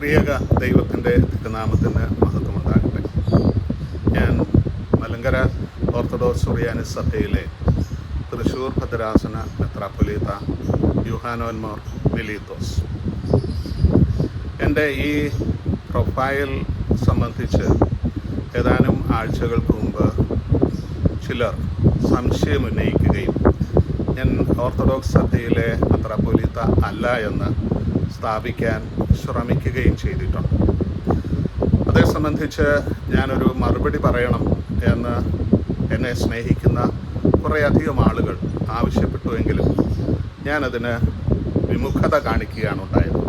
ത്രിയേക ദൈവത്തിൻ്റെ തിരുനാമത്തിന് മഹത്വമുണ്ടാകട്ടെ. ഞാൻ മലങ്കര ഓർത്തഡോക്സ് സുറിയാനി സഭയിലെ തൃശ്ശൂർ ഭദ്രാസന മെത്രാപ്പൊലീത്ത യൂഹാനോൻ മോർ ഫിലീത്തോസ്. എൻ്റെ ഈ പ്രൊഫൈൽ സംബന്ധിച്ച് ഏതാനും ആഴ്ചകൾക്ക് മുമ്പ് ചിലർ സംശയമുന്നയിക്കുകയും ഞാൻ ഓർത്തഡോക്സ് സഭയിലെ മെത്രാപ്പൊലീത്ത അല്ല എന്ന് സ്ഥാപിക്കാൻ ശ്രമിക്കുകയും ചെയ്തിട്ടുണ്ട്. അതേ സംബന്ധിച്ച് ഞാനൊരു മറുപടി പറയണം എന്ന് എന്നെ സ്നേഹിക്കുന്ന കുറേയധികം ആളുകൾ ആവശ്യപ്പെട്ടുവെങ്കിലും ഞാനതിന് വിമുഖത കാണിക്കുകയാണ് ഉണ്ടായത്.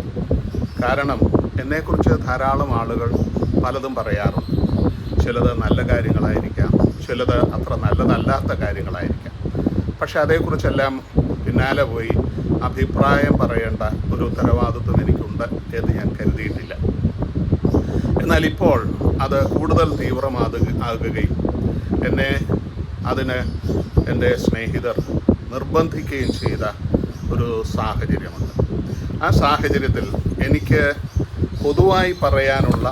കാരണം എന്നെക്കുറിച്ച് ധാരാളം ആളുകൾ പലതും പറയാറുണ്ട്. ചിലത് നല്ല കാര്യങ്ങളായിരിക്കാം, ചിലത് അത്ര നല്ലതല്ലാത്ത കാര്യങ്ങളായിരിക്കാം. പക്ഷെ അതേക്കുറിച്ചെല്ലാം പിന്നാലെ പോയി അഭിപ്രായം പറയേണ്ട ഒരു ഉത്തരവാദിത്വം എനിക്കുണ്ട് എന്ന് ഞാൻ കരുതിയിട്ടില്ല. എന്നാൽ ഇപ്പോൾ അത് കൂടുതൽ തീവ്രമാകുകയും എന്നെ അതിന് എൻ്റെ സ്നേഹിതർ നിർബന്ധിക്കുകയും ചെയ്ത ഒരു സാഹചര്യമുണ്ട്. ആ സാഹചര്യത്തിൽ എനിക്ക് പൊതുവായി പറയാനുള്ള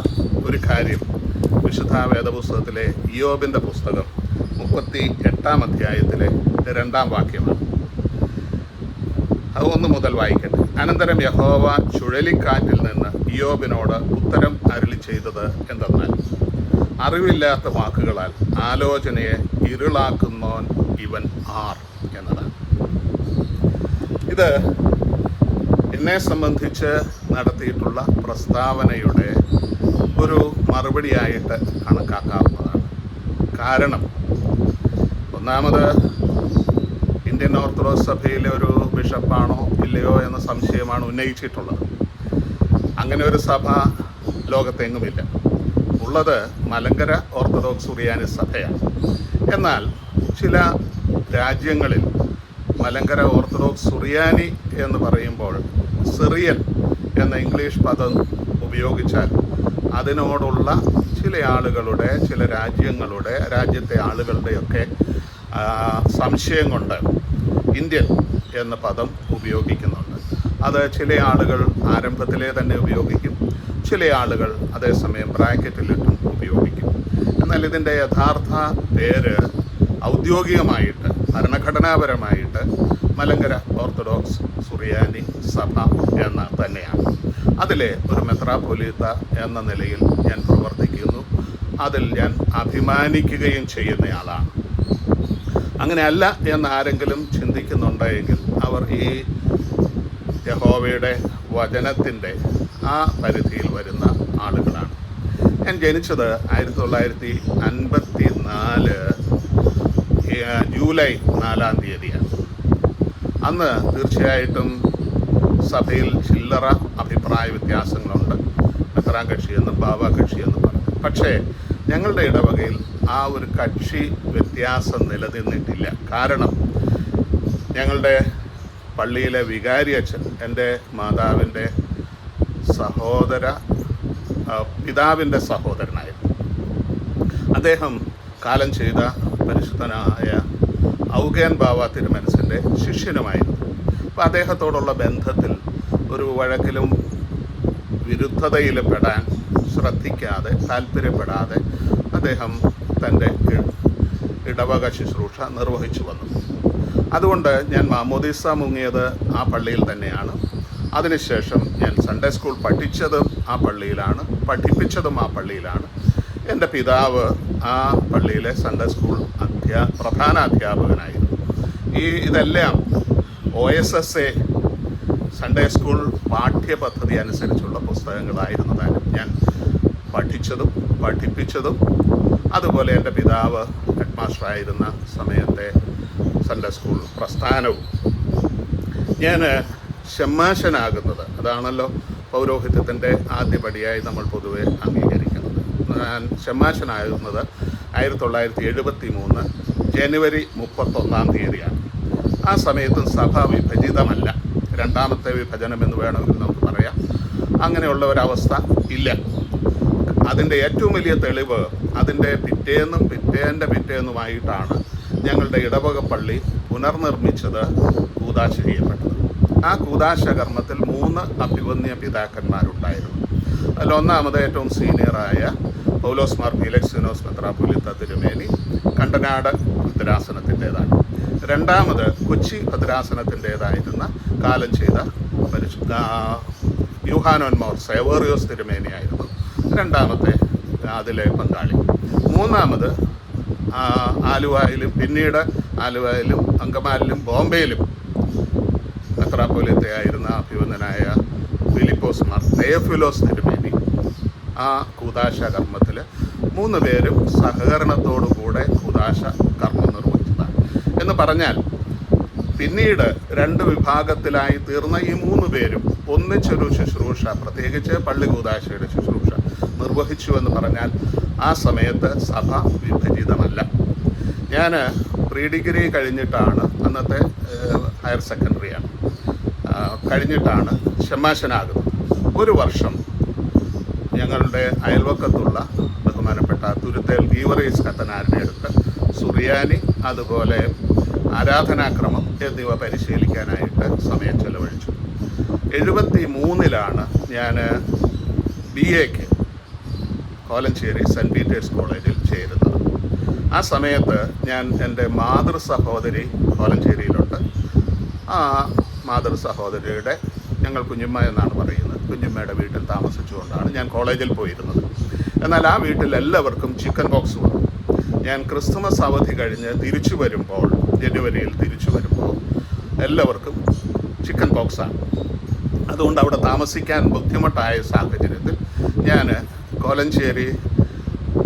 ഒരു കാര്യം വിശുദ്ധ വേദപുസ്തകത്തിലെ ഇയ്യോബിൻ്റെ പുസ്തകം 38-ാം അധ്യായത്തിലെ 2-ാം വാക്യമാണ്. അത് 1 മുതൽ വായിക്കട്ടെ. അനന്തരം യഹോവ ചുഴലിക്കാറ്റിൽ നിന്ന് ഇയ്യോബിനോട് ഉത്തരം അരുളി ചെയ്തത് എന്തെന്നാൽ, അറിവില്ലാത്ത വാക്കുകളാൽ ആലോചനയെ ഇരുളാക്കുന്നോൻ ഇവൻ ആർ എന്നതാണ്. ഇത് എന്നെ സംബന്ധിച്ച് നടത്തിയിട്ടുള്ള പ്രസ്താവനയുടെ ഒരു മറുപടിയായിട്ട് കണക്കാക്കാവുന്നതാണ്. കാരണം ഒന്നാമത്, ഇന്ത്യൻ ഓർത്തഡോക്സ് സഭയിലെ ഒരു ബിഷപ്പാണോ ഇല്ലയോ എന്ന സംശയമാണ് ഉന്നയിച്ചിട്ടുള്ളത്. അങ്ങനെ ഒരു സഭ ലോകത്തെങ്ങുമില്ല. ഉള്ളത് മലങ്കര ഓർത്തഡോക്സ് സുറിയാനി സഭയാണ്. എന്നാൽ ചില രാജ്യങ്ങളിൽ മലങ്കര ഓർത്തഡോക്സ് സുറിയാനി എന്ന് പറയുമ്പോൾ സിറിയൻ എന്ന ഇംഗ്ലീഷ് പദം ഉപയോഗിച്ചാൽ അതിനോടുള്ള ചില ആളുകളുടെ, ചില രാജ്യത്തെ ആളുകളുടെയൊക്കെ സംശയം കൊണ്ട് ഇന്ത്യൻ എന്ന പദം ഉപയോഗിക്കുന്നുണ്ട്. അത് ചില ആളുകൾ ആരംഭത്തിലെ തന്നെ ഉപയോഗിക്കും, ചില ആളുകൾ അതേസമയം ബ്രാക്കറ്റിലിട്ടും ഉപയോഗിക്കും. എന്നാൽ ഇതിൻ്റെ യഥാർത്ഥ പേര് ഔദ്യോഗികമായിട്ട്, ഭരണഘടനാപരമായിട്ട് മലങ്കര ഓർത്തഡോക്സ് സുറിയാനി സഭ എന്ന് തന്നെയാണ്. അതിലെ ഒരു മെത്രാപ്പൊലീത്ത എന്ന നിലയിൽ ഞാൻ പ്രവർത്തിക്കുന്നു. അതിൽ ഞാൻ അഭിമാനിക്കുകയും ചെയ്യുന്നയാളാണ്. അങ്ങനെയല്ല എന്ന് ആരെങ്കിലും ചിന്തിക്കുന്നുണ്ടെങ്കിൽ അവർ ഈ യഹോവയുടെ വചനത്തിൻ്റെ ആ പരിധിയിൽ വരുന്ന ആളുകളാണ്. ഞാൻ ജനിച്ചത് 1954 ജൂലൈ 4-ാം തീയതിയാണ്. അന്ന് തീർച്ചയായിട്ടും സഭയിൽ ചില്ലറ അഭിപ്രായ വ്യത്യാസങ്ങളുണ്ട്. മെത്രാൻ കക്ഷിയെന്നും ബാബ കക്ഷിയെന്നും പറഞ്ഞു. പക്ഷേ ഞങ്ങളുടെ ഇടവകയിൽ ആ ഒരു കക്ഷി വ്യത്യാസം നിലനിന്നിട്ടില്ല. കാരണം ഞങ്ങളുടെ പള്ളിയിലെ വികാരി അച്ഛൻ എൻ്റെ മാതാവിൻ്റെ പിതാവിൻ്റെ സഹോദരനായിരുന്നു. അദ്ദേഹം കാലം ചെയ്ത പരിശുദ്ധനായ ഔഗേൻ ബാവ തിരുമനസിൻ്റെ ശിഷ്യനുമായിരുന്നു. അപ്പോൾ അദ്ദേഹത്തോടുള്ള ബന്ധത്തിൽ ഒരു വഴക്കിലും വിരുദ്ധതയിൽ പെടാൻ ശ്രദ്ധിക്കാതെ, താല്പര്യപ്പെടാതെ അദ്ദേഹം തൻ്റെ ഇടവക ശുശ്രൂഷ നിർവഹിച്ചു വന്നു. അതുകൊണ്ട് ഞാൻ മാമോദീസ മുങ്ങിയത് ആ പള്ളിയിൽ തന്നെയാണ്. അതിനുശേഷം ഞാൻ സൺഡേ സ്കൂൾ പഠിച്ചതും ആ പള്ളിയിലാണ്, പഠിപ്പിച്ചതും ആ പള്ളിയിലാണ്. എൻ്റെ പിതാവ് ആ പള്ളിയിലെ സൺഡേ സ്കൂൾ പ്രധാന അധ്യാപകനായിരുന്നു. ഇതെല്ലാം OSSA സൺഡേ സ്കൂൾ പാഠ്യപദ്ധതി അനുസരിച്ചുള്ള പുസ്തകങ്ങളായിരുന്നതാനും ഞാൻ പഠിച്ചതും പഠിപ്പിച്ചതും. അതുപോലെ എൻ്റെ പിതാവ് ഹെഡ് മാസ്റ്ററായിരുന്ന സമയത്തെ സൺഡേ സ്കൂൾ പ്രസ്ഥാനവും. ഞാൻ ഷമ്മാശനാകുന്നത്, അതാണല്ലോ പൗരോഹിത്യത്തിൻ്റെ ആദ്യപടിയായി നമ്മൾ പൊതുവെ അംഗീകരിക്കുന്നത്. ഞാൻ ഷമ്മാശനാകുന്നത് 1973 ജനുവരി 31-ാം തീയതിയാണ്. ആ സമയത്തും സഭ വിഭജിതമല്ല. രണ്ടാമത്തെ വിഭജനം എന്ന് വേണമെങ്കിൽ നമുക്ക് പറയാം. അങ്ങനെയുള്ള ഒരവസ്ഥ ഇല്ല. അതിൻ്റെ ഏറ്റവും വലിയ തെളിവ് അതിൻ്റെ പിറ്റേന്നുമായിട്ടാണ് ഞങ്ങളുടെ ഇടവക പള്ളി പുനർനിർമ്മിച്ചത്, കൂദാശ ചെയ്യപ്പെട്ടത്. ആ കൂദാശ കർമ്മത്തിൽ 3 അഭിവന്യ പിതാക്കന്മാരുണ്ടായിരുന്നു. അതിലൊന്നാമത് ഏറ്റവും സീനിയറായ പൗലോസ് മാർ ഫീലക്സിനോസ് മെത്രാപ്പൊലീത്ത തിരുമേനി കണ്ടനാട് ഭദ്രാസനത്തിൻ്റേതാണ്. രണ്ടാമത് കൊച്ചി ഭദ്രാസനത്തിൻ്റേതായിരുന്ന കാലം ചെയ്ത യൂഹാനോൻ മോർ സേവേറിയോസ് തിരുമേനിയായിരുന്നു രണ്ടാമത്തെ അതിലെ പങ്കാളി. മൂന്നാമത് ആലുവയിലും പിന്നീട് ആലുവയിലും അങ്കമാലിലും ബോംബെയിലും മെത്രാപ്പൊലീത്തയായിരുന്ന അഭിവന്ദനായ ഫിലിപ്പോസ് മാർ തെയോഫിലോസ് തിരുമേനി. ആ കൂദാശ കർമ്മത്തിൽ 3 പേരും സഹകരണത്തോടുകൂടെ കൂദാശ കർമ്മം നിർവഹിച്ചതാണ്. എന്ന് പറഞ്ഞാൽ പിന്നീട് 2 വിഭാഗത്തിലായി തീർന്ന ഈ 3 പേരും ഒന്നിച്ചൊരു ശുശ്രൂഷ, പ്രത്യേകിച്ച് പള്ളി കൂദാശയുടെ ശുശ്രൂഷ നിർവഹിച്ചു എന്ന് പറഞ്ഞാൽ ആ സമയത്ത് സഭ വിഭജിതമല്ല. ഞാൻ പ്രീ ഡിഗ്രി കഴിഞ്ഞിട്ടാണ്, അന്നത്തെ ഹയർ സെക്കൻഡറിയാണ്, കഴിഞ്ഞിട്ടാണ് ഷമ്മാശനാകുന്നത്. 1 വർഷം ഞങ്ങളുടെ അയൽവക്കത്തുള്ള ബഹുമാനപ്പെട്ട തുരുത്തേൽ ഗീവറീസ് കത്തനാരുടെ അടുത്ത് സുറിയാനി, അതുപോലെ ആരാധനാക്രമം എന്നിവ പരിശീലിക്കാനായിട്ട് സമയം ചെലവഴിച്ചു. 73 ഞാൻ BAക്ക് കോലഞ്ചേരി സെൻറ്റ് പീറ്റേഴ്സ് കോളേജിൽ ചേരുന്നത്. ആ സമയത്ത് ഞാൻ എൻ്റെ മാതൃ സഹോദരി കോലഞ്ചേരിയിലുണ്ട്. ആ മാതൃ സഹോദരിയുടെ, ഞങ്ങൾ കുഞ്ഞുമ്മ എന്നാണ് പറയുന്നത്, കുഞ്ഞുമ്മയുടെ വീട്ടിൽ താമസിച്ചുകൊണ്ടാണ് ഞാൻ കോളേജിൽ പോയിരുന്നത്. എന്നാൽ ആ വീട്ടിൽ എല്ലാവർക്കും ചിക്കൻ പോക്സ് വന്നു. ഞാൻ ക്രിസ്തുമസ് അവധി കഴിഞ്ഞ് തിരിച്ചു വരുമ്പോൾ, ജനുവരിയിൽ തിരിച്ചു വരുമ്പോൾ എല്ലാവർക്കും ചിക്കൻ പോക്സാണ്. അതുകൊണ്ട് അവിടെ താമസിക്കാൻ ബുദ്ധിമുട്ടായ സാഹചര്യത്തിൽ ഞാൻ കോലഞ്ചേരി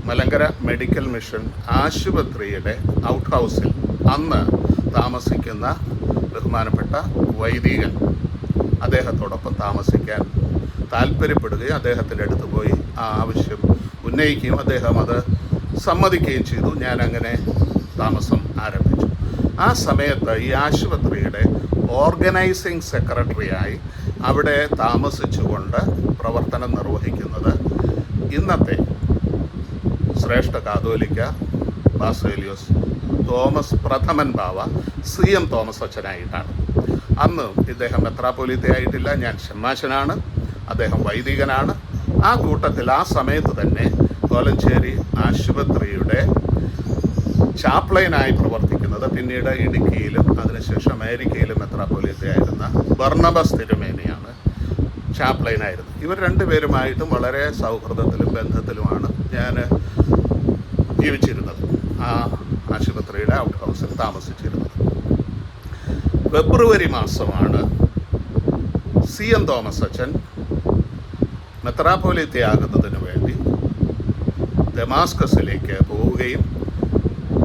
മലങ്കര മെഡിക്കൽ മിഷൻ ആശുപത്രിയുടെ ഔട്ട് ഹൗസിൽ അന്ന് താമസിക്കുന്ന ബഹുമാനപ്പെട്ട വൈദികൻ അദ്ദേഹത്തോടൊപ്പം താമസിക്കാൻ താല്പര്യപ്പെടുകയും അദ്ദേഹത്തിൻ്റെ അടുത്ത് പോയി ആ ആവശ്യം ഉന്നയിക്കുകയും അദ്ദേഹം അത് സമ്മതിക്കുകയും ചെയ്തു. ഞാൻ അങ്ങനെ താമസം ആരംഭിച്ചു. ആ സമയത്ത് ഈ ആശുപത്രിയുടെ ഓർഗനൈസിംഗ് സെക്രട്ടറിയായി അവിടെ താമസിച്ചുകൊണ്ട് പ്രവർത്തനം നിർവഹിക്കുന്നത് ഇന്നത്തെ ശ്രേഷ്ഠ കാതോലിക്ക ബാസേലിയോസ് തോമസ് പ്രഥമൻ ബാവ CM തോമസ് അച്ഛനായിട്ടാണ്. അന്ന് ഇദ്ദേഹം മെത്രാപ്പൊലീത്തയായിട്ടില്ല, ഞാൻ ഷമ്മാശനാണ്, അദ്ദേഹം വൈദികനാണ്. ആ കൂട്ടത്തിൽ ആ സമയത്ത് തന്നെ കോലഞ്ചേരി ആശുപത്രിയുടെ ചാപ്ലൈനായി പ്രവർത്തിക്കുന്നത്, പിന്നീട് ഇടുക്കിയിലും അതിനുശേഷം അമേരിക്കയിലും മെത്രാപ്പൊലീത്തയായിരുന്ന ബർണബസ് തിരുമേനിയാണ് ചാപ്ലൈനായിരുന്നു. ഇവർ 2 പേരുമായിട്ടും വളരെ സൗഹൃദത്തിലും ബന്ധത്തിലുമാണ് ഞാൻ ജീവിച്ചിരുന്നത്, ആ ആശുപത്രിയുടെ ഔട്ട് ഹൗസിൽ താമസിച്ചിരുന്നത്. ഫെബ്രുവരി മാസമാണ് CM തോമസ് അച്ഛൻ മെത്രാപ്പൊലീത്തയാകുന്നതിന് വേണ്ടി ദമാസ്കസിലേക്ക് പോവുകയും,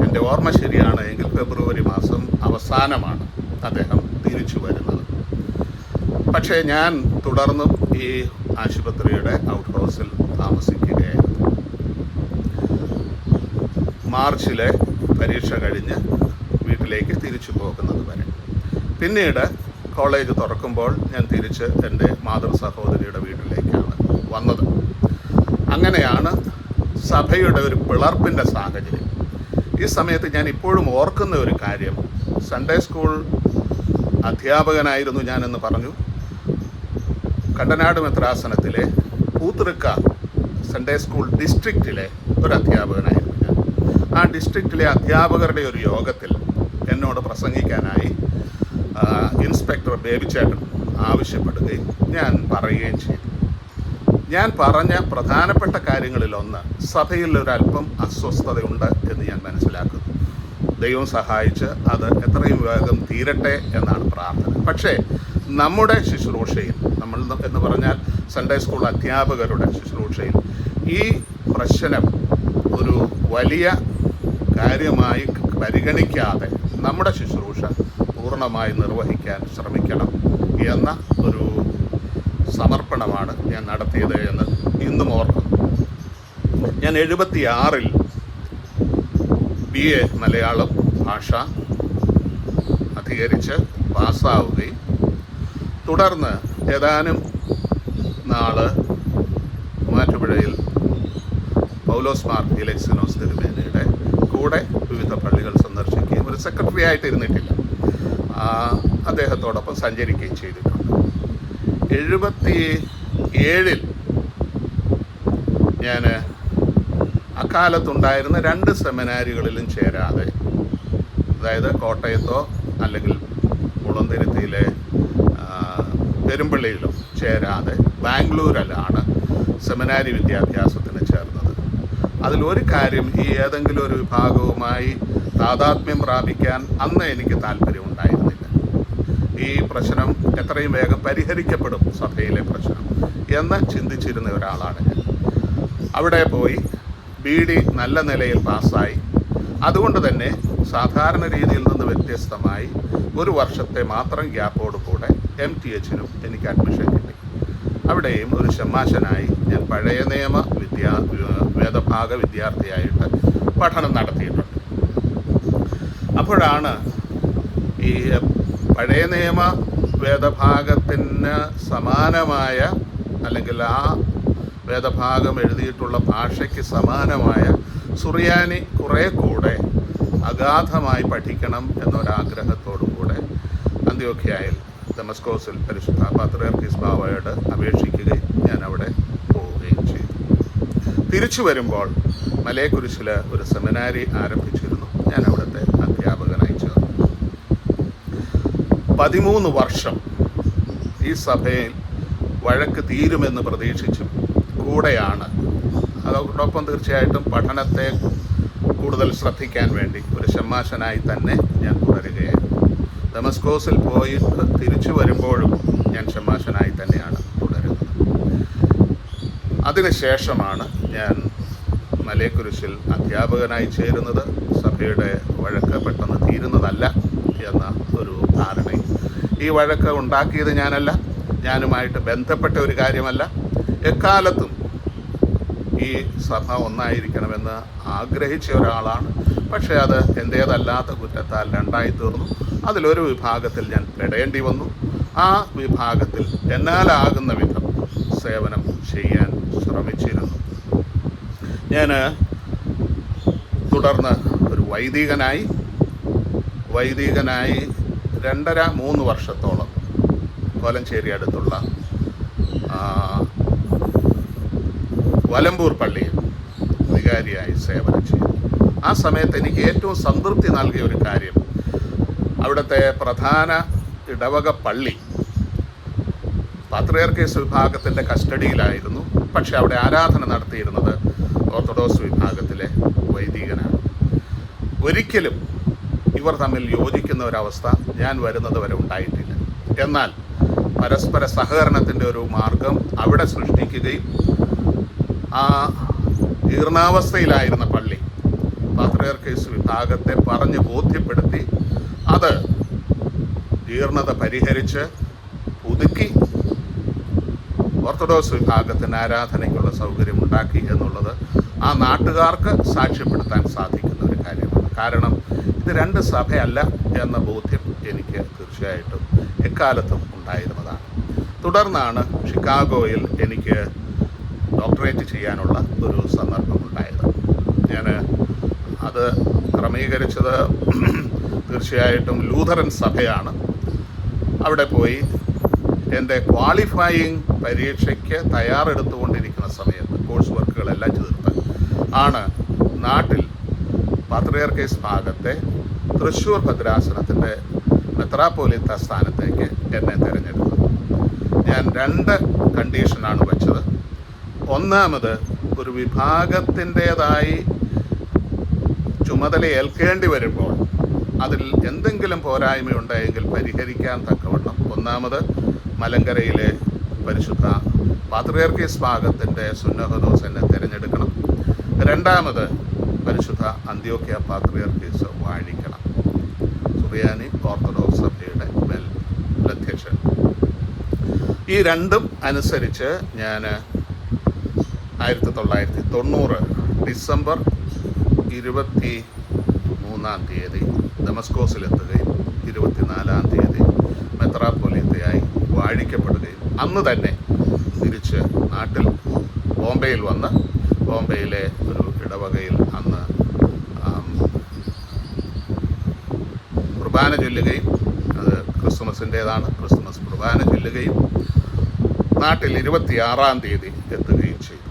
എൻ്റെ ഓർമ്മ ശരിയാണ് എങ്കിൽ ഫെബ്രുവരി മാസം അവസാനമാണ് അദ്ദേഹം തിരിച്ചു വരുന്നത്. പക്ഷേ ഞാൻ തുടർന്നും ഈ ആശുപത്രിയുടെ ഔട്ട് ഹൗസിൽ താമസിക്കുകയായിരുന്നു. മാർച്ചിലെ പരീക്ഷ കഴിഞ്ഞ് വീട്ടിലേക്ക് തിരിച്ചു പോകുന്നത് വരെ. പിന്നീട് കോളേജ് തുറക്കുമ്പോൾ ഞാൻ തിരിച്ച് എൻ്റെ മാതൃ സഹോദരിയുടെ വീട്ടിലേക്കാണ് വന്നത്. അങ്ങനെയാണ് സഭയുടെ ഒരു പിളർപ്പിൻ്റെ സാഹചര്യം. ഈ സമയത്ത് ഞാൻ ഇപ്പോഴും ഓർക്കുന്ന ഒരു കാര്യം, സൺഡേ സ്കൂൾ അധ്യാപകനായിരുന്നു ഞാനെന്ന് പറഞ്ഞു. കണ്ടനാട് മെത്രാസനത്തിലെ പൂത്തൃക്ക സൺഡേ സ്കൂൾ ഡിസ്ട്രിക്റ്റിലെ ഒരു അധ്യാപകനായിരുന്നു ഞാൻ. ആ ഡിസ്ട്രിക്റ്റിലെ അധ്യാപകരുടെ ഒരു യോഗത്തിൽ എന്നോട് പ്രസംഗിക്കാനായി ഇൻസ്പെക്ടർ ബേബിച്ചേട്ടൻ ആവശ്യപ്പെടുകയും ഞാൻ പറയുകയും ചെയ്തു. ഞാൻ പറഞ്ഞ പ്രധാനപ്പെട്ട കാര്യങ്ങളിലൊന്ന്, സഭയിൽ ഒരല്പം അസ്വസ്ഥതയുണ്ട് എന്ന് ഞാൻ മനസ്സിലാക്കുന്നു. ദൈവം സഹായിച്ച് അത് എത്രയും വേഗം തീരട്ടെ എന്നാണ് പ്രാർത്ഥന. പക്ഷേ നമ്മുടെ ശുശ്രൂഷയിൽ, നമ്മൾ എന്ന് പറഞ്ഞാൽ സൺഡേ സ്കൂൾ അധ്യാപകരുടെ ശുശ്രൂഷയിൽ ഈ പ്രശ്നം ഒരു വലിയ കാര്യമായി പരിഗണിക്കാതെ നമ്മുടെ ശുശ്രൂഷ പൂർണ്ണമായി നിർവഹിക്കാൻ ശ്രമിക്കണം എന്ന ഒരു സമർപ്പണമാണ് ഞാൻ നടത്തിയത് എന്ന് ഇന്നും ഓർക്കുന്നു. ഞാൻ 76-ൽ BA മലയാളം ഭാഷ അധികരിച്ച് പാസ്സാവുകയും തുടർന്ന് ഏതാനും നാൾ മൂവാറ്റുപുഴയിൽ പൗലോസ് മാർ ഫീലക്സിനോസ് തിരുമേനിയുടെ കൂടെ വിവിധ പള്ളികൾ സന്ദർശിക്കുകയും ഒരു സെക്രട്ടറി ആയിട്ട് ഇരുന്നിട്ടില്ല, അദ്ദേഹത്തോടൊപ്പം സഞ്ചരിക്കുകയും ചെയ്തിട്ടുണ്ട്. 77-ൽ അക്കാലത്തുണ്ടായിരുന്ന 2 സെമിനാരികളിലും ചേരാതെ, അതായത് കോട്ടയത്തോ അല്ലെങ്കിൽ മുളന്തുരുത്തിയിലെ പെരുമ്പള്ളിയിലോ ചേരാതെ ബാംഗ്ലൂരിലാണ് സെമിനാരി വിദ്യാഭ്യാസത്തിന് ചേർന്നത്. അതിലൊരു കാര്യം, ഈ ഏതെങ്കിലും ഒരു വിഭാഗവുമായി താതാത്മ്യം പ്രാപിക്കാൻ അന്ന് എനിക്ക് താല്പര്യമുണ്ടായിരുന്നില്ല. ഈ പ്രശ്നം എത്രയും വേഗം പരിഹരിക്കപ്പെടും, സഭയിലെ പ്രശ്നം എന്ന് ചിന്തിച്ചിരുന്ന ഒരാളാണ് ഞാൻ. അവിടെ പോയി BD നല്ല നിലയിൽ പാസ്സായി. അതുകൊണ്ട് തന്നെ സാധാരണ രീതിയിൽ നിന്ന് വ്യത്യസ്തമായി 1 വർഷത്തെ മാത്രം ഗ്യാപ്പോട് കൂടെ MTHനും എനിക്ക് അഡ്മിഷൻ കിട്ടി. അവിടെയും ഒരു ഷമ്മാശനായി ഞാൻ പഴയ നിയമ വേദഭാഗ വിദ്യാർത്ഥിയായിട്ട് പഠനം നടത്തിയിട്ടുണ്ട്. അപ്പോഴാണ് ഈ പഴയ നിയമ വേദഭാഗത്തിന് സമാനമായ, അല്ലെങ്കിൽ ആ വേദഭാഗം എഴുതിയിട്ടുള്ള ഭാഷയ്ക്ക് സമാനമായ സുറിയാനി കുറേ കൂടെ അഗാധമായി പഠിക്കണം എന്നൊരാഗ്രഹത്തോടു കൂടെ അന്ത്യോഖ്യയിൽ ദമസ്കോസിൽ പരിശുദ്ധ പാത്രിയാർക്കീസ് ബാവയോട് അപേക്ഷിക്കുകയും ഞാൻ അവിടെ പോവുകയും ചെയ്തു. തിരിച്ചു വരുമ്പോൾ മലയക്കുരിശിൽ ഒരു സെമിനാരി ആരംഭിച്ചിരുന്നു. ഞാൻ അവിടുത്തെ അധ്യാപകനായി ചേർന്നു. 13 വർഷം ഈ സഭയിൽ വഴക്ക് തീരുമെന്ന് പ്രതീക്ഷിച്ചും കൂടെയാണ്. അതോടൊപ്പം തീർച്ചയായിട്ടും പഠനത്തെ കൂടുതൽ ശ്രദ്ധിക്കാൻ വേണ്ടി ഒരു ഷമ്മാശനായി തന്നെ ഞാൻ തുടരുകയായിരുന്നു. ദമസ്കോസിൽ പോയിട്ട് തിരിച്ചു വരുമ്പോഴും ഞാൻ ഷമ്മാശനായി തന്നെയാണ് തുടരുന്നത്. അതിനുശേഷമാണ് ഞാൻ മലയക്കുരിശിൽ അധ്യാപകനായി ചേരുന്നത്. സഭയുടെ വഴക്ക് പെട്ടെന്ന് തീരുന്നതല്ല എന്ന ഒരു ധാരണയും, ഈ വഴക്ക് ഉണ്ടാക്കിയത് ഞാനല്ല, ഞാനുമായിട്ട് ബന്ധപ്പെട്ട ഒരു കാര്യമല്ല. എക്കാലത്തും ഈ സഭ ഒന്നായിരിക്കണമെന്ന് ആഗ്രഹിച്ച ഒരാളാണ്. പക്ഷേ അത് എൻ്റേതല്ലാത്ത കുറ്റത്താൽ 2ആയി തീർന്നു. അതിലൊരു വിഭാഗത്തിൽ ഞാൻ പെടേണ്ടി വന്നു. ആ വിഭാഗത്തിൽ എന്നാലാകുന്ന വിധം സേവനം ചെയ്യാൻ ശ്രമിച്ചിരുന്നു. ഞാൻ തുടർന്ന് ഒരു വൈദികനായി 2.5-3 വർഷത്തോളം കോലഞ്ചേരി അടുത്തുള്ള വലമ്പൂർ പള്ളിയിൽ വികാരിയായി സേവനം ചെയ്തു. ആ സമയത്ത് എനിക്ക് ഏറ്റവും സംതൃപ്തി നൽകിയ ഒരു കാര്യം, അവിടുത്തെ പ്രധാന ഇടവക പള്ളി പാത്രിയാർക്കീസ് വിഭാഗത്തിൻ്റെ കസ്റ്റഡിയിലായിരുന്നു. പക്ഷെ അവിടെ ആരാധന നടത്തിയിരുന്നത് ഓർത്തഡോക്സ് വിഭാഗത്തിലെ വൈദികനാണ്. ഒരിക്കലും ഇവർ തമ്മിൽ യോജിക്കുന്ന ഒരവസ്ഥ ഞാൻ വരുന്നത് വരെ ഉണ്ടായിട്ടില്ല. എന്നാൽ പരസ്പര സഹകരണത്തിൻ്റെ ഒരു മാർഗം അവിടെ സൃഷ്ടിക്കുകയും ആ ജീർണാവസ്ഥയിലായിരുന്ന പള്ളി പാത്രിയാർക്കീസ് വിഭാഗത്തെ പറഞ്ഞ് ബോധ്യപ്പെടുത്തി അത് ജീർണത പരിഹരിച്ച് പുതുക്കി ഓർത്തഡോക്സ് വിഭാഗത്തിന് ആരാധനയ്ക്കുള്ള സൗകര്യം ഉണ്ടാക്കി എന്നുള്ളത് ആ നാട്ടുകാർക്ക് സാക്ഷ്യപ്പെടുത്താൻ സാധിക്കുന്ന ഒരു കാര്യമാണ്. കാരണം ഇത് 2 സഭയല്ല എന്ന ബോധ്യം എനിക്ക് തീർച്ചയായിട്ടും എക്കാലത്തും ഉണ്ടായിരുന്നതാണ്. തുടർന്നാണ് ഷിക്കാഗോയിൽ എനിക്ക് ഡോക്ടറേറ്റ് ചെയ്യാനുള്ള ഒരു സന്ദർഭം ഉണ്ടായത്. ഞാൻ അത് ക്രമീകരിച്ചത് തീർച്ചയായിട്ടും ലൂഥറൻ സഭയാണ്. അവിടെ പോയി എൻ്റെ ക്വാളിഫയിങ് പരീക്ഷയ്ക്ക് തയ്യാറെടുത്തുകൊണ്ടിരിക്കുന്ന സമയത്ത് കോഴ്സ് വർക്കുകളെല്ലാം ചേർത്ത് ആണ് നാട്ടിൽ പാത്രിയാർക്കീസ് ഭാഗത്തെ തൃശ്ശൂർ ഭദ്രാസനത്തിൻ്റെ മെത്രാപ്പോലീത്ത സ്ഥാനത്തേക്ക് എന്നെ തിരഞ്ഞെടുത്തത്. ഞാൻ 2 കണ്ടീഷനാണ് വെച്ചത്. ഒന്നാമത്, ഒരു വിഭാഗത്തിൻ്റേതായി ചുമതല ഏൽക്കേണ്ടി വരുമ്പോൾ അതിൽ എന്തെങ്കിലും പോരായ്മയുണ്ടെങ്കിൽ പരിഹരിക്കാൻ തക്കവണ്ണം ഒന്നാമത് മലങ്കരയിലെ പരിശുദ്ധ പാത്രിയാർക്കീസ് ഭാഗത്തിൻ്റെ സുന്നഹദോസ് എന്നെ തിരഞ്ഞെടുക്കണം. രണ്ടാമത് പരിശുദ്ധ അന്ത്യോക്യ പാത്രിയാർക്കീസ് വാഴിക്കണം, സുറിയാനി ഓർത്തഡോക്സ് സഭയുടെ അധ്യക്ഷൻ. ഈ 2ഉം അനുസരിച്ച് ഞാൻ 1990 ഡിസംബർ 23-ാം തീയതി ദമസ്കോസിലെത്തുകയും 24-ാം തീയതി മെത്രാപ്പൊലീത്തയായി വാഴിക്കപ്പെടുകയും അന്ന് തന്നെ തിരിച്ച് നാട്ടിൽ ബോംബെയിൽ വന്ന് ബോംബെയിലെ ഒരു ഇടവകയിൽ അന്ന് കുർബാന ചൊല്ലുകയും, അത് ക്രിസ്തുമസിൻ്റേതാണ്, ക്രിസ്തുമസ് കുർബാന ചൊല്ലുകയും നാട്ടിൽ 26-ാം തീയതി എത്തുകയും ചെയ്തു.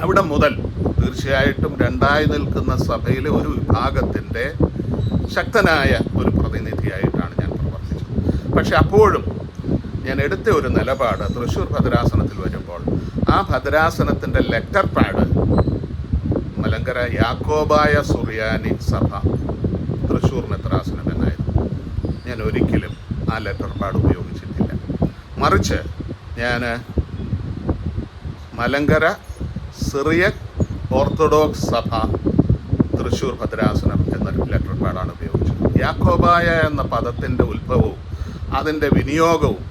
അവിടെ മുതൽ തീർച്ചയായിട്ടും രണ്ടായി നിൽക്കുന്ന സഭയിലെ ഒരു വിഭാഗത്തിൻ്റെ ശക്തനായ ഒരു പ്രതിനിധിയായിട്ടാണ് ഞാൻ പ്രവർത്തിച്ചത്. പക്ഷെ അപ്പോഴും ഞാൻ എടുത്ത ഒരു നിലപാട് തൃശ്ശൂർ ഭദ്രാസനത്തിൽ വരുമ്പോൾ ആ ഭദ്രാസനത്തിൻ്റെ ലെറ്റർ പാഡ് മലങ്കര യാക്കോബായ സുറിയാനി സഭ തൃശ്ശൂർ മെത്രാസനം എന്നായിരുന്നു. ഞാൻ ഒരിക്കലും ആ ലെറ്റർ പാഡ് ഉപയോഗിച്ചിട്ടില്ല. മറിച്ച് ഞാൻ മലങ്കര സിറിയൻ ഓർത്തഡോക്സ് സഭ തൃശ്ശൂർ ഭദ്രാസനം എന്നൊരു ലെറ്റർ പാഡാണ് ഉപയോഗിച്ചത്. യാക്കോബായ എന്ന പദത്തിൻ്റെ ഉത്ഭവവും അതിൻ്റെ വിനിയോഗവും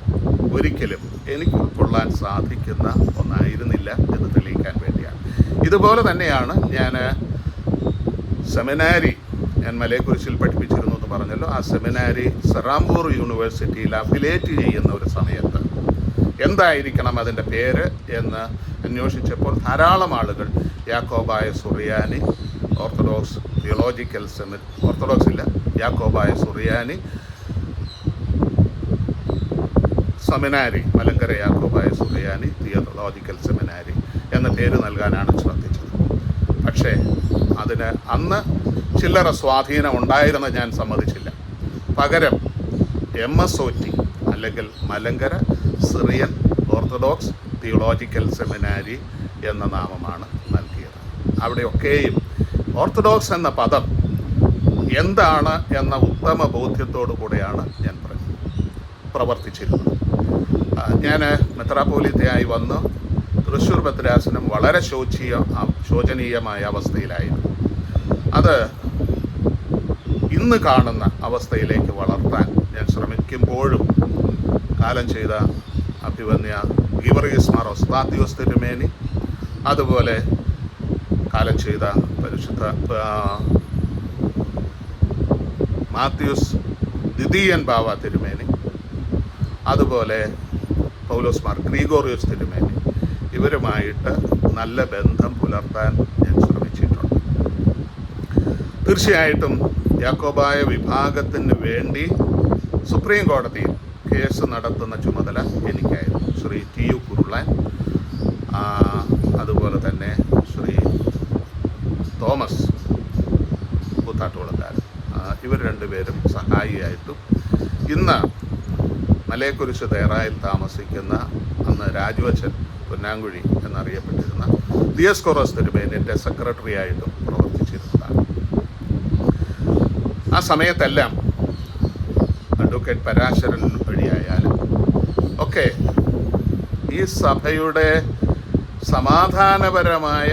ഒരിക്കലും എനിക്ക് ഉൾക്കൊള്ളാൻ സാധിക്കുന്ന ഒന്നായിരുന്നില്ല എന്ന് തെളിയിക്കാൻ വേണ്ടിയാണ്. ഇതുപോലെ തന്നെയാണ് ഞാൻ സെമിനാരി, ഞാൻ മലയെക്കുറിച്ചിൽ പഠിപ്പിച്ചിരുന്നു എന്ന് പറഞ്ഞല്ലോ, ആ സെമിനാരി സെറാംപൂർ യൂണിവേഴ്സിറ്റിയിൽ അഫിലിയേറ്റ് ചെയ്യുന്ന ഒരു സമയത്ത് എന്തായിരിക്കണം അതിൻ്റെ പേര് എന്ന് അന്വേഷിച്ചപ്പോൾ ധാരാളം ആളുകൾ യാക്കോബായ സുറിയാനി ഓർത്തഡോക്സ് തിയോളജിക്കൽ ഓർത്തഡോക്സ് ഇല്ല, യാക്കോബായ സുറിയാനി സെമിനാരി, മലങ്കര യാക്കോബായ സുറിയാനി തിയോളജിക്കൽ സെമിനാരി എന്ന പേര് നൽകാനാണ് ശ്രദ്ധിച്ചത്. പക്ഷേ അതിന് അന്ന് ചില്ലറ സ്വാധീനം ഉണ്ടായിരുന്ന ഞാൻ സമ്മതിച്ചില്ല. പകരം MSOT അല്ലെങ്കിൽ മലങ്കര സിറിയൻ ഓർത്തഡോക്സ് തിയോളജിക്കൽ സെമിനാരി എന്ന നാമമാണ് നൽകിയത്. അവിടെയൊക്കെയും ഓർത്തഡോക്സ് എന്ന പദം എന്താണ് എന്ന ഉത്തമ ബോധ്യത്തോടു കൂടെയാണ് ഞാൻ പ്രവർത്തിച്ചിരുന്നത്. ഞാൻ മെത്രാപ്പോലീത്തയായി വന്ന് തൃശ്ശൂർ ഭദ്രാസനം വളരെ ശോചനീയമായ അവസ്ഥയിലായിരുന്നു. അത് ഇന്ന് കാണുന്ന അവസ്ഥയിലേക്ക് വളർത്താൻ ഞാൻ ശ്രമിക്കുമ്പോഴും കാലം ചെയ്ത അഭിവന്യ ഗീവർഗീസ് മാർ ഒസ്താത്യോസ് തിരുമേനി, അതുപോലെ കാലം ചെയ്ത പരിശുദ്ധ മാത്യൂസ് ദിദിയൻ ബാവ തിരുമേനി, അതുപോലെ പൗലോസ് മാർ ഗ്രീഗോറിയോസ് തിരുമേനി, ഇവരുമായിട്ട് നല്ല ബന്ധം പുലർത്താൻ ഞാൻ ശ്രമിച്ചിട്ടുണ്ട്. തീർച്ചയായിട്ടും യാക്കോബായ വിഭാഗത്തിന് വേണ്ടി സുപ്രീം കോടതിയിൽ കേസ് നടത്തുന്ന ചുമതല എനിക്കായിരുന്നു. ശ്രീ TU കുരുളാൻ, അതുപോലെ തന്നെ ശ്രീ തോമസ് കൂത്താട്ടുകുളക്കാരൻ, ഇവർ രണ്ടുപേരും സഹായിയായിട്ടും ഇന്ന് മലയെക്കുറിച്ച് തയ്യാറായി താമസിക്കുന്ന അന്ന് രാജുവച്ചൻ പൊന്നാങ്കുഴി എന്നറിയപ്പെട്ടിരുന്ന ദിയസ്കോറോസ് തിരുമേനിൻ്റെ സെക്രട്ടറി ആയിട്ടും പ്രവർത്തിച്ചിരുന്നതാണ്. ആ സമയത്തെല്ലാം അഡ്വക്കേറ്റ് പരാശരൻ വഴിയായാലും ഒക്കെ ഈ സഭയുടെ സമാധാനപരമായ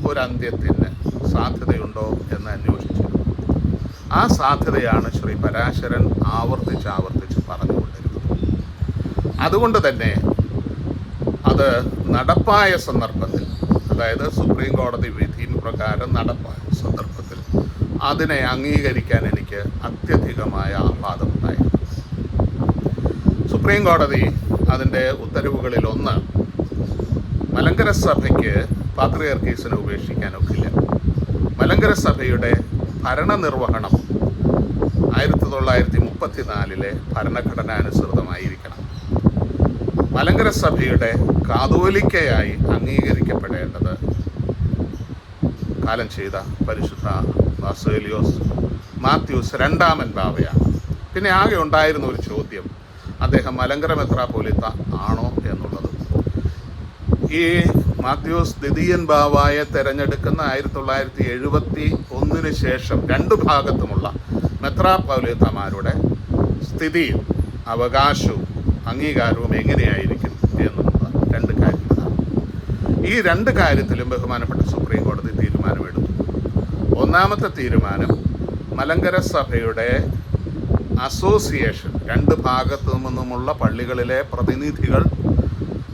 ഒരു അന്ത്യത്തിന് സാധ്യതയുണ്ടോ എന്ന് അന്വേഷിച്ചിരുന്നു. ആ സാധ്യതയാണ് ശ്രീ പരാശരൻ ആവർത്തിച്ച് പറഞ്ഞുകൊണ്ടിരുന്നത്. അതുകൊണ്ട് തന്നെ അത് നടപ്പായ സന്ദർഭത്തിൽ, അതായത് സുപ്രീം കോടതി വിധി പ്രകാരം നടപ്പായ സന്ദർഭത്തിൽ അതിനെ അംഗീകരിക്കാൻ എനിക്ക് അത്യധികമായ ആഹ്ലാദമുണ്ടായിരുന്നു. സുപ്രീം കോടതി അതിൻ്റെ ഉത്തരവുകളിലൊന്ന്, മലങ്കര സഭയ്ക്ക് പാത്രിയർക്കീസിനെ ഉപേക്ഷിക്കാനൊക്കില്ല. മലങ്കര സഭയുടെ ഭരണനിർവഹണം 1934 ഭരണഘടനാനുസൃതമായിരിക്കണം. മലങ്കര സഭയുടെ കാതോലിക്കയായി അംഗീകരിക്കപ്പെടേണ്ടത് കാലം ചെയ്ത പരിശുദ്ധ ബാസേലിയോസ് മാത്യൂസ് രണ്ടാമൻ ബാവയാണ്. പിന്നെ ആകെ ഉണ്ടായിരുന്ന ഒരു ചോദ്യം, അദ്ദേഹം മലങ്കര മെത്രാപ്പോലീത്ത ആണോ എന്നുള്ളത്. ഈ മാത്യൂസ് ദിദിയൻ ബാവായെ തെരഞ്ഞെടുക്കുന്ന 1971 ശേഷം രണ്ടു ഭാഗത്തുമുള്ള മെത്രാപ്പോലീത്തമാരുടെ സ്ഥിതിയും അവകാശവും അംഗീകാരവും എങ്ങനെയായിരിക്കും എന്നുള്ള രണ്ട് കാര്യങ്ങളാണ്. ഈ രണ്ട് കാര്യത്തിലും ബഹുമാനപ്പെട്ട സുപ്രീം കോടതി തീരുമാനമെടുത്തു. ഒന്നാമത്തെ തീരുമാനം, മലങ്കര സഭയുടെ അസോസിയേഷൻ, രണ്ട് ഭാഗത്തു നിന്നുമുള്ള പള്ളികളിലെ പ്രതിനിധികൾ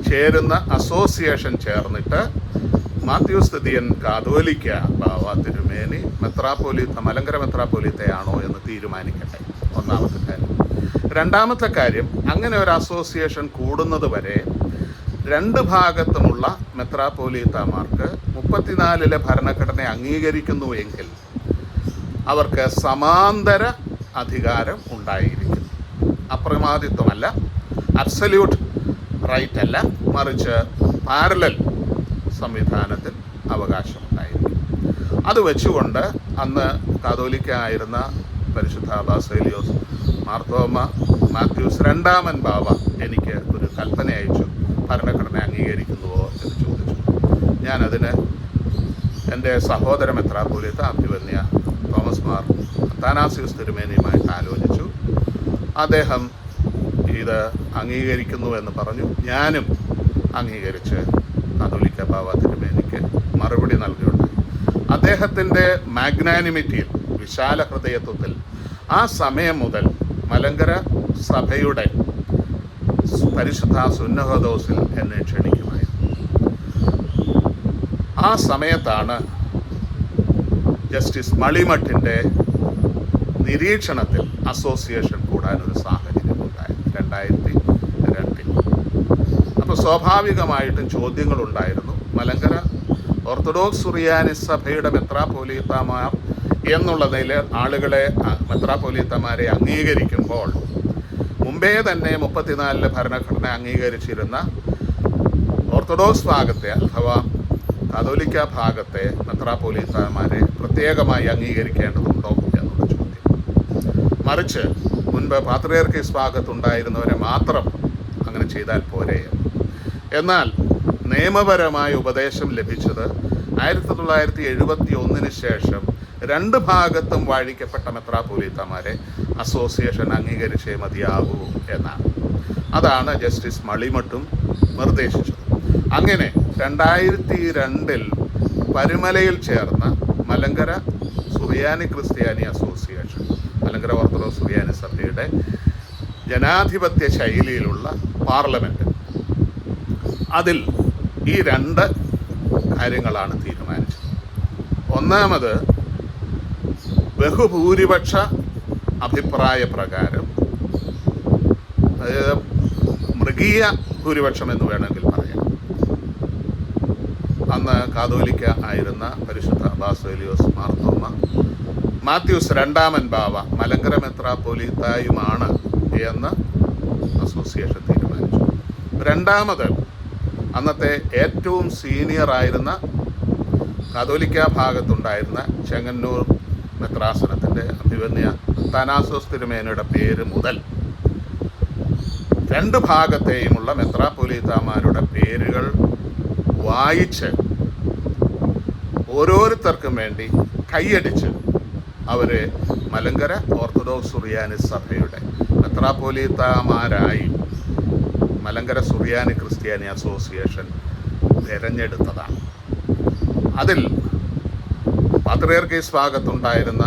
ചേരുന്ന അസോസിയേഷൻ ചേർന്നിട്ട് മാത്യൂസ് ദിദിയൻ കാതോലിക്ക ബാവ തിരുമേനി മലങ്കര മെത്രാപ്പോലീത്തയാണോ എന്ന് തീരുമാനിക്കട്ടെ. ഒന്നാമത്തെ കാര്യം. രണ്ടാമത്തെ കാര്യം, അങ്ങനെ ഒരു അസോസിയേഷൻ കൂടുന്നത് വരെ രണ്ട് ഭാഗത്തുമുള്ള മെത്രാപ്പോലീത്തമാർക്ക് 34 ഭരണഘടന അംഗീകരിക്കുന്നുവെങ്കിൽ അവർക്ക് സമാന്തര അധികാരം ഉണ്ടായിരിക്കും. അപ്രമാദിത്വമല്ല, അബ്സല്യൂട്ട് റൈറ്റ് അല്ല, മറിച്ച് പാരലൽ സംവിധാനത്തിൽ അവകാശമുണ്ടായിരിക്കും. അത് വെച്ചുകൊണ്ട് അന്ന് കാതോലിക്ക ആയിരുന്ന പരിശുദ്ധ ബാസേലിയോസ് മാർത്തോമ മാത്യൂസ് രണ്ടാമൻ ബാവ എനിക്ക് ഒരു കൽപ്പന അയച്ചു, ഭരണഘടന അംഗീകരിക്കുന്നുവോ എന്ന് ചോദിച്ചു. ഞാനതിന് എൻ്റെ സഹോദര മെത്രാപ്പോലീത്ത അഭിവന്യ തോമസ് മാർ അത്താനാസ്യൂസ് തിരുമേനിയുമായിട്ട് ആലോചിച്ചു. അദ്ദേഹം ഇത് അംഗീകരിക്കുന്നു എന്ന് പറഞ്ഞു. ഞാനും അംഗീകരിച്ച് കാതോലിക്ക ബാവ തിരുമേനിക്ക് മറുപടി നൽകിയുണ്ട്. അദ്ദേഹത്തിൻ്റെ മാഗ്നാനിമിറ്റിയിൽ, വിശാല ഹൃദയത്വത്തിൽ ആ സമയം മുതൽ മലങ്കര സഭയുടെ പരിശുദ്ധ സുന്നഹദോസിൽ എന്നെ ക്ഷണിക്കുമായിരുന്നു. ആ സമയത്താണ് ജസ്റ്റിസ് മളിമഠിൻ്റെ നിരീക്ഷണത്തിൽ അസോസിയേഷൻ കൂടാനൊരു സാഹചര്യം ഉണ്ടായത് 2002. അപ്പോൾ സ്വാഭാവികമായിട്ടും ചോദ്യങ്ങളുണ്ടായിരുന്നു. മലങ്കര ഓർത്തഡോക്സ് സുറിയാനി സഭയുടെ മെത്രാപ്പോലീത്തമാർ എന്നുള്ള നിലയിൽ ആളുകളെ, മെത്രാപ്പോലീത്തമാരെ അംഗീകരിക്കുമ്പോൾ മുമ്പേ തന്നെ 34 ഭരണഘടന അംഗീകരിച്ചിരുന്ന ഓർത്തഡോക്സ് ഭാഗത്തെ അഥവാ കാതോലിക്ക ഭാഗത്തെ മെത്രാപ്പോലീത്തമാരെ പ്രത്യേകമായി അംഗീകരിക്കേണ്ടതുണ്ടോ എന്നുള്ള ചോദ്യം. മറിച്ച് മുൻപ് പാത്രിയർക്കീസ് ഭാഗത്തുണ്ടായിരുന്നവരെ മാത്രം അങ്ങനെ ചെയ്താൽ പോരെ. എന്നാൽ നിയമപരമായ ഉപദേശം ലഭിച്ചത് 1971 ശേഷം 2 ഭാഗത്തും വാഴിക്കപ്പെട്ട മെത്രാപ്പോലീത്തമാരെ അസോസിയേഷൻ അംഗീകരിച്ചേ മതിയാകൂ എന്നാണ്. അതാണ് ജസ്റ്റിസ് മളിമഠും നിർദ്ദേശിച്ചത്. അങ്ങനെ 2002 പരുമലയിൽ ചേർന്ന മലങ്കര സുറിയാനി ക്രിസ്ത്യാനി അസോസിയേഷൻ, മലങ്കര ഓർത്തഡോക്സ് സുറിയാനി സഭയുടെ ജനാധിപത്യ ശൈലിയിലുള്ള പാർലമെൻറ്റ്, അതിൽ ഈ 2 കാര്യങ്ങളാണ് തീരുമാനിച്ചത്. ഒന്നാമത്, ബഹുഭൂരിപക്ഷ അഭിപ്രായ പ്രകാരം, മൃഗീയ ഭൂരിപക്ഷം എന്ന് വേണമെങ്കിൽ പറയാം, അന്ന് കാതോലിക്ക ആയിരുന്ന പരിശുദ്ധ ബാസേലിയോസ് മാർത്തോമ മാത്യൂസ് രണ്ടാമൻ ബാവ മലങ്കര മെത്രാപ്പോലീത്തായുമാണ് എന്ന് അസോസിയേഷൻ തീരുമാനിച്ചു. രണ്ടാമത്, അന്നത്തെ ഏറ്റവും സീനിയർ ആയിരുന്ന കാതോലിക്ക ഭാഗത്തുണ്ടായിരുന്ന ചെങ്ങന്നൂർ മെത്രാസനത്തിൻ്റെ അഭിവന്യ അത്താനാസ്യോസ് തിരുമേനിയുടെ പേര് മുതൽ 2 ഭാഗത്തെയുമുള്ള മെത്രാപ്പൊലീത്താമാരുടെ പേരുകൾ വായിച്ച് ഓരോരുത്തർക്കും വേണ്ടി കൈയടിച്ച് അവരെ മലങ്കര ഓർത്തഡോക്സ് സുറിയാനി സഭയുടെ മെത്രാപ്പൊലീത്താമാരായി മലങ്കര സുറിയാനി ക്രിസ്ത്യാനി അസോസിയേഷൻ തിരഞ്ഞെടുത്തതാണ്. അതിൽ പാത്രിയർക്കീസ് ഭാഗത്തുണ്ടായിരുന്ന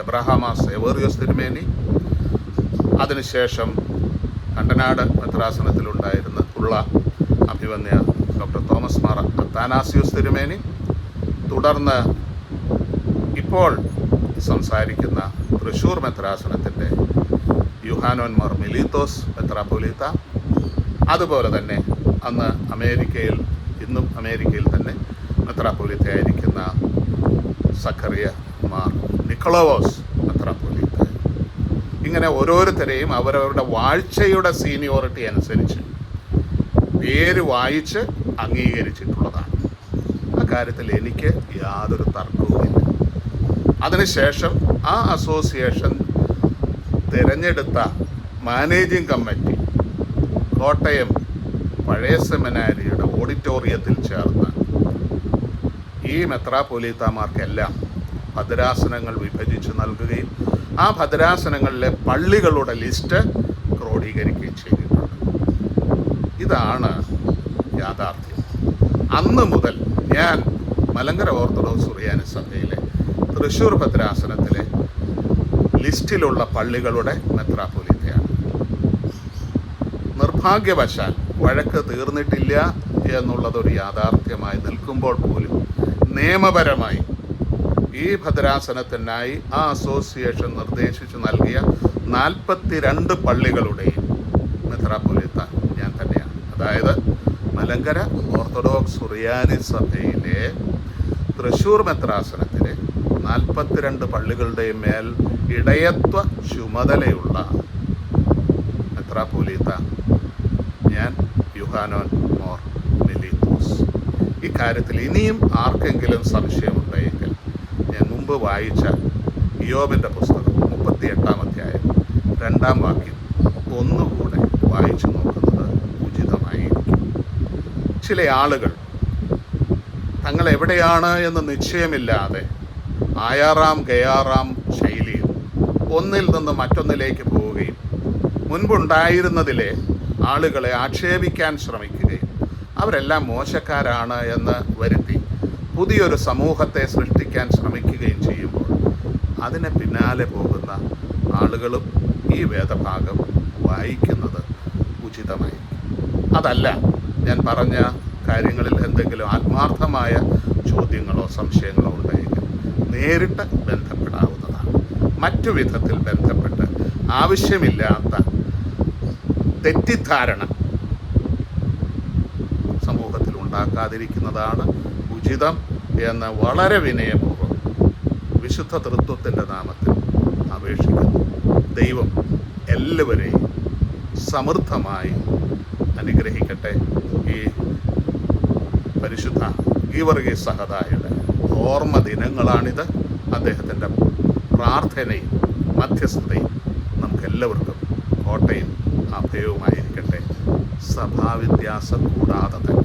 എബ്രഹാമ സേവേറിയോസ് തിരുമേനി, അതിനുശേഷം കണ്ടനാട് മെത്രാസനത്തിലുണ്ടായിരുന്ന അഭിവന്യ ഡോക്ടർ തോമസ് മാർ അത്താനാസ്യൂസ് തിരുമേനി, തുടർന്ന് ഇപ്പോൾ സംസാരിക്കുന്ന തൃശ്ശൂർ മെത്രാസനത്തിൻ്റെ യുഹാനോൻ മാർ മിലീത്തോസ് മെത്രാപ്പൊലീത്ത, അതുപോലെ തന്നെ അന്ന് അമേരിക്കയിൽ, ഇന്നും അമേരിക്കയിൽ തന്നെ മെത്രാപ്പൊലീത്തയായിരിക്കുന്ന സക്കറിയ മാർ നിക്കോളോവോസ് മെത്രാപ്പൊലീത്ത. ഇങ്ങനെ ഓരോരുത്തരെയും അവരവരുടെ വാഴ്ചയുടെ സീനിയോറിറ്റി അനുസരിച്ച് പേര് വായിച്ച് അംഗീകരിച്ചിട്ടുള്ളതാണ്. അക്കാര്യത്തിൽ എനിക്ക് യാതൊരു തർക്കവുമില്ല. അതിനുശേഷം ആ അസോസിയേഷൻ തിരഞ്ഞെടുത്ത മാനേജിംഗ് കമ്മിറ്റി കോട്ടയം പഴയ സെമിനാരിയുടെ ഓഡിറ്റോറിയത്തിൽ ചേർന്ന് ഈ മെത്രാപ്പൊലീത്താമാർക്കെല്ലാം ഭദ്രാസനങ്ങൾ വിഭജിച്ച് നൽകുകയും ആ ഭദ്രാസനങ്ങളിലെ പള്ളികളുടെ ലിസ്റ്റ് ക്രോഡീകരിക്കുകയും ചെയ്തിട്ടുണ്ട്. ഇതാണ് യാഥാർത്ഥ്യം. അന്ന് മുതൽ ഞാൻ മലങ്കര ഓർത്തഡോക്സ് സുറിയാനി സഭയിലെ തൃശ്ശൂർ ഭദ്രാസനത്തിലെ ലിസ്റ്റിലുള്ള പള്ളികളുടെ മെത്രാപ്പൊലീത്തയാണ്. നിർഭാഗ്യവശാൽ വഴക്ക് തീർന്നിട്ടില്ല എന്നുള്ളതൊരു യാഥാർത്ഥ്യമായി നിൽക്കുമ്പോൾ പോലും നിയമപരമായി ഈ ഭദ്രാസനത്തിനായി ആ അസോസിയേഷൻ നിർദ്ദേശിച്ചു നൽകിയ 42 പള്ളികളുടെയും മെത്രാപ്പൊലീത്ത ഞാൻ തന്നെയാണ്. അതായത് മലങ്കര ഓർത്തഡോക്സ് സുറിയാനി സഭയിലെ തൃശ്ശൂർ മെത്രാസനത്തിലെ 42 പള്ളികളുടെയും മേൽ ഇടയത്വ ചുമതലയുള്ള മെത്രാപ്പൊലീത്ത ഞാൻ, യുഹാനോൻ മോർ മിലീത്തോസ്. ഇക്കാര്യത്തിൽ ഇനിയും ആർക്കെങ്കിലും സംശയമുണ്ടെങ്കിൽ മുമ്പ് വായിച്ച ഇയ്യോബിൻ്റെ പുസ്തകം 38-ാം അധ്യായം 2-ാം വാക്യം ഒന്നുകൂടെ വായിച്ചു നോക്കുന്നത് ഉചിതമായിരിക്കും. ചില ആളുകൾ തങ്ങൾ എവിടെയാണ് എന്ന് നിശ്ചയമില്ലാതെ ആയാറാം ഗയാറാം ശൈലിയിൽ ഒന്നിൽ നിന്ന് മറ്റൊന്നിലേക്ക് പോവുകയും മുൻപുണ്ടായിരുന്നതിലെ ആളുകളെ ആക്ഷേപിക്കാൻ ശ്രമിക്കുകയും അവരെല്ലാം മോശക്കാരാണ് എന്ന് വരുത്തി പുതിയൊരു സമൂഹത്തെ സൃഷ്ടിക്കാൻ ശ്രമിക്കുകയും ചെയ്യുമ്പോൾ അതിന് പിന്നാലെ പോകുന്ന ആളുകളും ഈ വേദഭാഗം വായിക്കുന്നത് ഉചിതമായിരിക്കും. അതല്ല, ഞാൻ പറഞ്ഞ കാര്യങ്ങളിൽ എന്തെങ്കിലും ആത്മാർത്ഥമായ ചോദ്യങ്ങളോ സംശയങ്ങളോ ഉണ്ടെങ്കിൽ നേരിട്ട് ബന്ധപ്പെടാവുന്നതാണ്. മറ്റു വിധത്തിൽ ബന്ധപ്പെട്ട് ആവശ്യമില്ലാത്ത തെറ്റിദ്ധാരണ സമൂഹത്തിൽ ഉണ്ടാക്കാതിരിക്കുന്നതാണ് ഉചിതം എന്ന് വളരെ വിനയപൂർവ്വം വിശുദ്ധ തൃത്വത്തിൻ്റെ നാമത്തിൽ അപേക്ഷിക്കുന്നു. ദൈവം എല്ലാവരെയും സമൃദ്ധമായി അനുഗ്രഹിക്കട്ടെ. ഈ പരിശുദ്ധ ഗീവർഗീസ് സഹദായുടെ ഓർമ്മ ദിനങ്ങളാണിത്. അദ്ദേഹത്തിൻ്റെ പ്രാർത്ഥനയും മധ്യസ്ഥതയും നമുക്കെല്ലാവർക്കും കോട്ടയും അഭയവുമായിരിക്കട്ടെ. സഭാവ്യത്യാസം കൂടാതെ തന്നെ